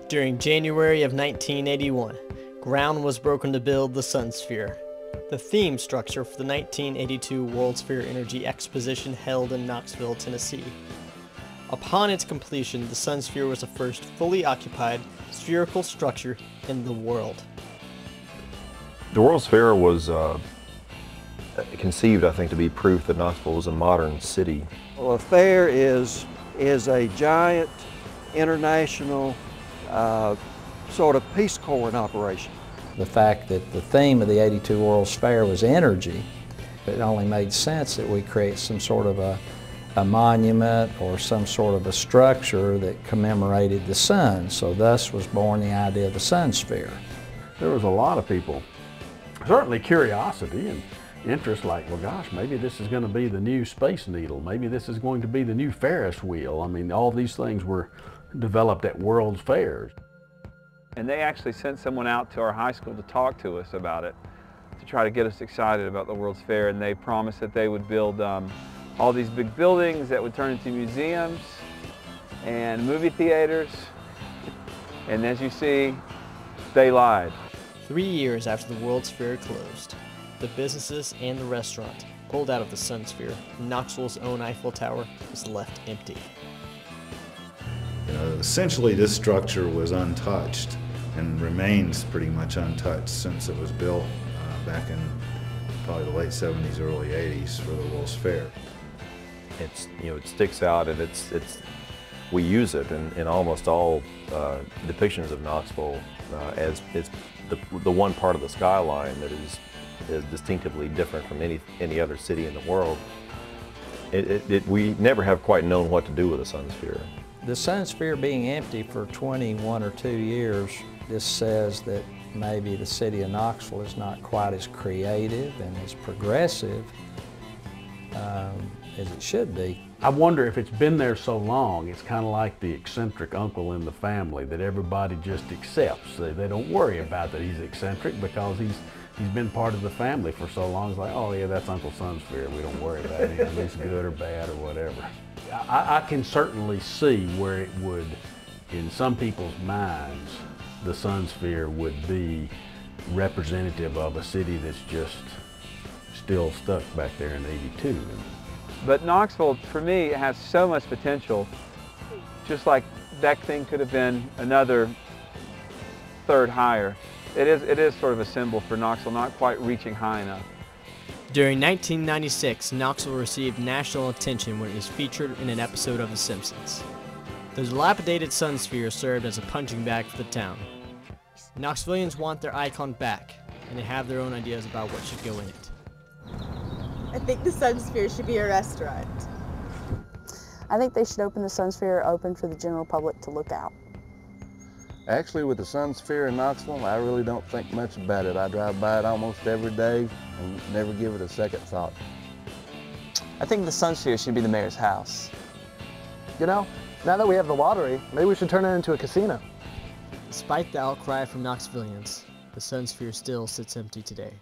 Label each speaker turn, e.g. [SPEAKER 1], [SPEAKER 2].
[SPEAKER 1] During January of 1981, ground was broken to build the Sunsphere, the theme structure for the 1982 World's Fair Energy Exposition held in Knoxville, Tennessee. Upon its completion, the Sunsphere was the first fully occupied spherical structure in the world.
[SPEAKER 2] The World's Fair was conceived, I think, to be proof that Knoxville was a modern city.
[SPEAKER 3] Well, a fair is a giant international sort of Peace Corps in operation.
[SPEAKER 4] The fact that the theme of the '82 World's Fair was energy, it only made sense that we create some sort of a monument or some sort of a structure that commemorated the sun. So thus was born the idea of the Sunsphere.
[SPEAKER 5] There was a lot of people, certainly curiosity and interest, like, well gosh, maybe this is going to be the new Space Needle, maybe this is going to be the new Ferris wheel. I mean, all these things were developed at World's Fairs.
[SPEAKER 6] And they actually sent someone out to our high school to talk to us about it, to try to get us excited about the World's Fair, and they promised that they would build all these big buildings that would turn into museums and movie theaters, and as you see, they lied.
[SPEAKER 1] 3 years after the World's Fair closed, the businesses and the restaurant pulled out of the Sunsphere. Knoxville's own Eiffel Tower was left empty.
[SPEAKER 7] Essentially, this structure was untouched and remains pretty much untouched since it was built back in probably the late 70s, early 80s for the World's Fair.
[SPEAKER 2] It's, it sticks out, and we use it in almost all depictions of Knoxville as it's the one part of the skyline that is distinctively different from any other city in the world. We never have quite known what to do with the Sunsphere.
[SPEAKER 4] The Sunsphere being empty for 21 or 2 years, this says that maybe the city of Knoxville is not quite as creative and as progressive as it should be.
[SPEAKER 5] I wonder if it's been there so long, it's kind of like the eccentric uncle in the family that everybody just accepts. They don't worry about that he's eccentric because he's been part of the family for so long. It's like, oh yeah, that's Uncle Sunsphere. We don't worry about him. He's good or bad or whatever. I can certainly see where it would, in some people's minds, the Sunsphere would be representative of a city that's just still stuck back there in '82.
[SPEAKER 6] But Knoxville, for me, has so much potential. Just like that thing could have been another third higher. It is sort of a symbol for Knoxville not quite reaching high enough.
[SPEAKER 1] During 1996, Knoxville received national attention when it was featured in an episode of The Simpsons. The dilapidated Sunsphere served as a punching bag for the town. Knoxvillians want their icon back, and they have their own ideas about what should go in it.
[SPEAKER 8] I think the Sunsphere should be a restaurant.
[SPEAKER 9] I think they should open the Sunsphere open for the general public to look out.
[SPEAKER 10] Actually, with the Sunsphere in Knoxville, I really don't think much about it. I drive by it almost every day and never give it a second thought.
[SPEAKER 11] I think the Sunsphere should be the mayor's house.
[SPEAKER 12] You know, now that we have the lottery, maybe we should turn it into a casino.
[SPEAKER 1] Despite the outcry from Knoxvillians, the Sunsphere still sits empty today.